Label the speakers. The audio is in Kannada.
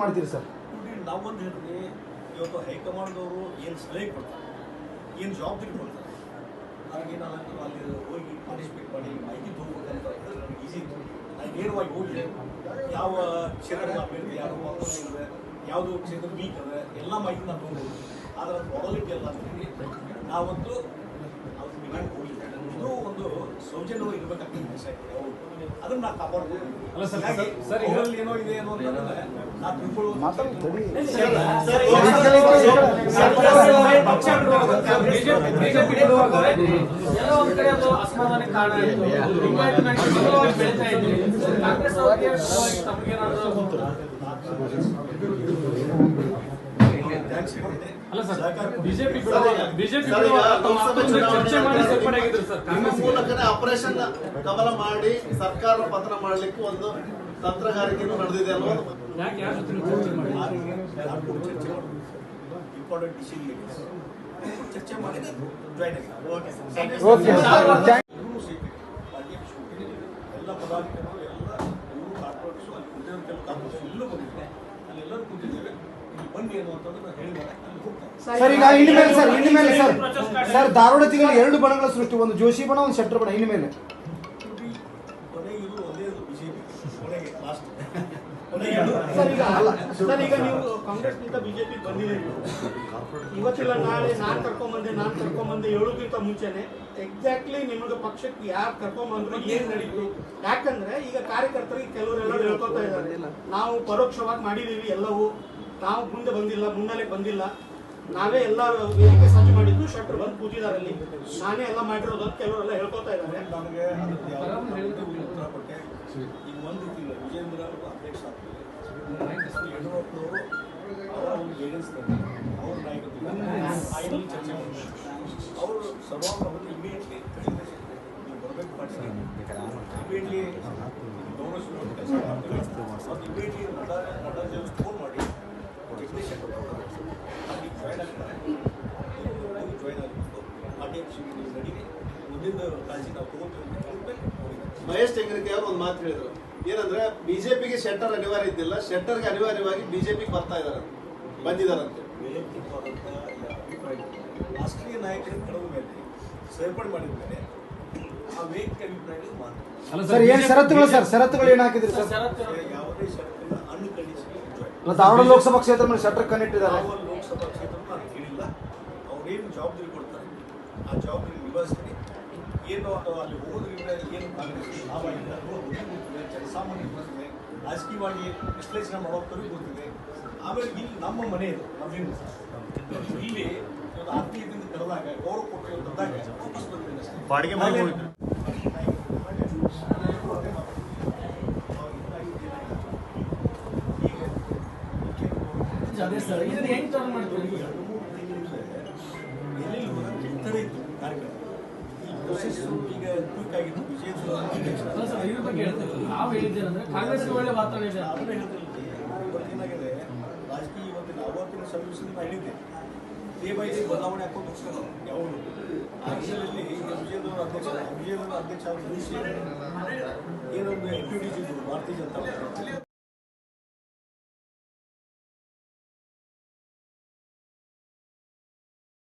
Speaker 1: ಮಾಡ್ತೀರಿ ಸರ್?
Speaker 2: ನಾವೊಂದು ಹೇಳಿದ್ರೆ ಇವತ್ತು ಹೈಕಮಾಂಡ್ದವರು ಏನು ಸಲಹೆ ಕೊಡ್ತಾರೆ, ಏನು ಜವಾಬ್ದಾರಿ ಕೊಡ್ತಾರೆ, ನನಗೆ ನಾನು ಅಲ್ಲಿ ಹೋಗಿ ಪಾರ್ಟಿಸಿಪೇಟ್ ಮಾಡಿ ಮಾಹಿತಿ ತೊಗೊಬೇಕಂತ ನನಗೆ ಈಸಿ ಇತ್ತು. ನಾನು ನೇರವಾಗಿ ಹೋಗಿ ಯಾವ ಕ್ಷೇತ್ರದ ಅಭ್ಯರ್ಥಿ ಯಾರು ಇದೆ, ಯಾವುದು ಕ್ಷೇತ್ರ ವೀಕ್ ಅದ ಎಲ್ಲ ಮಾಹಿತಿ ನಾನು ತೊಗೊಬೋದು. ಆದರೆ ಅದು ಪ್ರಾಬಲಿಟಿ ಅಲ್ಲ ಅಂತೇಳಿ ನಾವಂತೂ ಅವ್ರ ಡಿಮ್ಯಾಂಡ್ ಹೋಗಿಲ್ಲ. ಇದು ಒಂದು ಸೌಜನ್ಯವಾಗಿ ಇರಬೇಕಾಗ್ತದೆ. ಅದನ್ನು ನಾವು ಕಾಪಾಡ್ಬೋದು. ಅವರಲ್ಲಿ ಏನೋ ಇದೆ ಅನ್ನೋ ನಾವು ತಿಳ್ಕೊಳ್ಳೋದು
Speaker 3: ಅಸಮಾಧಾನ ಕಾರಣ ಅಲ್ಲ ಸರ್, ಬಿಜೆಪಿ
Speaker 4: ಮೂಲಕನೇ ಆಪರೇಷನ್ ಕಮಲ ಮಾಡಿ ಸರ್ಕಾರ ಪತನ ಮಾಡಲಿಕ್ಕೆ ಒಂದು ತಂತ್ರಗಾರಿಕೆಯನ್ನು ನಡೆದಿದೆ ಅನ್ನೋದು
Speaker 2: ಇಂಪಾರ್ಟೆಂಟ್ ಚರ್ಚೆ ಮಾಡಿ ಜಾಯ್ನ್ ಎಲ್ಲ ಪದಾಧಿಕಾರಿಗಳು ಎಲ್ಲ ಇವರು ಕಾರ್ಪೊರೇಟ್ಸು ಅಲ್ಲಿ ಕುಂತಿರೋ ಎಲ್ಲೂ ಬಂದಿದೆ, ಅಲ್ಲೆಲ್ಲರೂ ಕೂತಿದ್ದೇವೆ. ಇಲ್ಲಿ ಬನ್ನಿ ಅನ್ನುವಂಥದ್ದು ಹೇಳಿದ್ದಾರೆ.
Speaker 1: ಸರ್, ಈಗ ಇನ್ನು ಮೇಲೆ ಸರ್ ಧಾರವಾಡ ಜಿಲ್ಲೆಯಲ್ಲಿ 2 ಬಣಗಳ ಸೃಷ್ಟಿ, ಒಂದು ಜೋಶಿ ಬಣ, ಒಂದು ಶೆಟ್ಟರ್ ಬಣ. ಇನ್ನು ಮೇಲೆ
Speaker 2: ಕೊನೆಗೆ ಇದು ಒಂದೇ ಬಿಜೆಪಿ ಕೊನೆಗೆ ಲಾಸ್ಟ್.
Speaker 5: ಸರ್, ಈಗ ನೀವು ಕಾಂಗ್ರೆಸ್ನಿಂದ ಬಿಜೆಪಿ ಬಂದಿದ್ದೀರಿ. ಇವತ್ತಿಲ್ಲ ನಾಳೆ ನಾನು ಕರ್ಕೊಂಬಂದೆ ಹೇಳೋದಕ್ಕಿಂತ ಮುಂಚೆನೆ ಎಕ್ಸಾಕ್ಟ್ಲಿ ನಿಮಗೆ ಪಕ್ಷಕ್ಕೆ ಯಾರು ಕರ್ಕೊಂಬಂದ್ರು ಏನ್ ನಡೀತು. ಯಾಕಂದ್ರೆ ಈಗ ಕಾರ್ಯಕರ್ತರಿಗೆ ಕೆಲವರೆಲ್ಲ ಹೇಳ್ಕೊತಾ ಇದ್ದಾರೆ, ನಾವು ಪರೋಕ್ಷವಾಗಿ ಮಾಡಿದೀವಿ ಎಲ್ಲವೂ, ನಾವು ಮುಂದೆ ಬಂದಿಲ್ಲ, ಮುನ್ನೆಲೆಗೆ ಬಂದಿಲ್ಲ, ನಾವೇ ಎಲ್ಲ ವೇದಿಕೆ ಸಜ್ಜು ಮಾಡಿದ್ದು, ಶೆಟ್ಟರ್ ಬಂದು ಕೂತಿದ್ದಾರೆ ಅಲ್ಲಿ, ನಾನೇ ಎಲ್ಲ ಮಾಡಿರೋದು ಅಂತ ಕೆಲವರೆಲ್ಲ ಹೇಳ್ಕೊತಾ ಇದ್ದಾರೆ.
Speaker 2: ನನಗೆ ಉತ್ತರ ಕೊಟ್ಟೆ. ಈಗ ಒಂದು ತಿಂಗಳು ವಿಜೇಂದ್ರ ಅಧ್ಯಕ್ಷ ಆಗ್ತದೆ, ಯಡಿಯೂರಪ್ಪನವರು ಅವರ ಒಂದು ಗೈಡೆನ್ಸ್ ಅವ್ರ ನಾಯಕತ್ವ ಆಯ್ನಲ್ಲಿ ಚರ್ಚೆ ಮಾಡ್ತಾರೆ. ಅವರು ಸರ್ವಾಂಗವನ್ನು ಇಮಿಡಿಯೇಟ್ಲಿ ನೀವು ಬರಬೇಕು ಪಾರ್ಟಿಗೆ ಇಮಿಡಿಯೇಟ್ಲಿ ಗೌರವ ಕೆಲಸ ಮಾಡ್ತೀವಿ. ಮತ್ತು ಇಮಿಡಿಯೇಟ್ಲಿ ನಡ್ಡಾ ಫೋನ್ ಮಾಡಿ ಟೆಕ್ನಿಷಿಯನ್ ಅಲ್ಲಿ ಜಾಯ್ನ್ ಆಗ್ತಾರೆ. ಜಾಯ್ನ್ ಆಗಿಬಿಟ್ಟು ಆರ್ಟಿಎಫ್ ನಡೀಲಿ ಮುಂದಿನ ಕಾಳಜಿ ನಾವು ತಗೋತೀವಿ.
Speaker 4: ಮಹೇಶ್ ಟೆಂಗರಗಿ ಅವರು ಒಂದು ಮಾತು ಹೇಳಿದ್ರು, ಏನಂದ್ರೆ ಬಿಜೆಪಿಗೆ ಶೆಟ್ಟರ್ ಅನಿವಾರ್ಯ ಇದ್ದಿಲ್ಲ, ಶೆಟ್ಟರ್ಗೆ ಅನಿವಾರ್ಯವಾಗಿ ಬಿಜೆಪಿಗೆ ಬಂದಿದ್ದಾರಂತೆ.
Speaker 2: ವೈಯಕ್ತಿಕವಾದಂಥ ಅಭಿಪ್ರಾಯ ರಾಷ್ಟ್ರೀಯ ನಾಯಕರ ಕಳೆದ ಮೇಲೆ ಸೇರ್ಪಡೆ ಮಾಡಿದ ಮೇಲೆ ಆ ವೈಯಕ್ತಿಕ ಅಭಿಪ್ರಾಯಗಳು ಮಾತ್ರ.
Speaker 1: ಸರ್, ಏನು ಷರತ್ತುಗಳು ಏನು ಹಾಕಿದ್ರಿ ಸರ್?
Speaker 2: ಯಾವುದೇ ಷರತ್ತನ್ನು ಅನ್ಕಂಡೀಷನಲ್
Speaker 1: ಧಾರವಾಡ ಲೋಕಸಭಾ ಕ್ಷೇತ್ರ ಮೇಲೆ ಶೆಟ್ಟರ್ ಕಣ್ಣಿಟ್ಟಿದ್ದಾರೆ.
Speaker 2: ಲೋಕಸಭಾ ಕ್ಷೇತ್ರ ನಾನು ಹೇಳಿಲ್ಲ. ಅವ್ರೇನು ಜವಾಬ್ದಾರಿ ಕೊಡ್ತಾರೆ ಆ ಜವಾಬ್ದಾರಿ ನಿಭಾಯಿಸ್ತೀನಿ. ಏನು ಅಲ್ಲಿ ಹೋಗೋದ್ರಿಂದ ಏನು ಕಾಂಗ್ರೆಸ್ ಲಾಭ ಇಲ್ಲ ಅನ್ನೋದು ಗೊತ್ತಿದೆ, ಜನಸಾಮಾನ್ಯ ಗೊತ್ತಿದೆ, ರಾಜಕೀಯವಾಗಿ ವಿಶ್ಲೇಷಣೆ ಮಾಡೋಕ್ಕೂ ಗೊತ್ತಿದೆ. ಆಮೇಲೆ ಇಲ್ಲಿ ನಮ್ಮ ಮನೆ ಇದು, ನಮ್ಮೇನು ಇಲ್ಲಿ ಒಂದು ಆತ್ಮೀಯತೆಯಿಂದ ಕರೆದಾಗ ಗೌರವ ಕೊಟ್ಟು ತಂದಾಗ ವಾಪಸ್ ಬಂದಿದೆ ಬಾಡಿಗೆ ಮಾಡಿ ಹೋಗಿದ್ರು.
Speaker 3: ಅದೇ ಸರ್, ಇದನ್ನ ಹೆಂಗ್ ಟರ್ನ್ ಮಾಡ್ತೀವಿ?
Speaker 2: ಎಲ್ಲೆಲ್ಲಿ ಹೋದ್ರೆ ಇತ್ತು ಕಾರ್ಯಕ್ರಮ ಈ ಪ್ರೊಸೆಸ್ ಈಗ ಕ್ವಿಕ್ ಆಗಿತ್ತು. ವಿಜಯೇಂದ್ರ
Speaker 3: ಇದ್ರ ಬಗ್ಗೆ ಹೇಳ್ತೇವೆ. ನಾವು ಹೇಳಿದ್ದೇನೆಂದ್ರೆ ಕಾಂಗ್ರೆಸ್ ಒಳ್ಳೆ ವಾತಾವರಣ ಇದೆ.
Speaker 2: ಅದನ್ನೇ ಹೇಳ್ತಿಲ್ಲ. ಇವತ್ತೇನಾಗಿದೆ ರಾಜಕೀಯ ಇವತ್ತಿನ ಅವತ್ತಿನ ಸಮಾವೇಶದಿಂದ ನಾನು ಹೇಳಿದ್ದೆ, ಡೇ ಬೈ ಡೇ ಬದಲಾವಣೆ ಹಾಕೊಂಡು ಹೋಗ್ತಾರೆ ಯಾವುದು. ಆ ವಿಷಯದಲ್ಲಿ ಈಗ ವಿಜಯೇಂದ್ರ ಅಧ್ಯಕ್ಷ ಆದ ಮುಂಚೆ ಏನೊಂದು ಆಕ್ಟಿವಿಟೀಸ್ ಇದ್ದು ಭಾರತೀಯ ಜನತಾ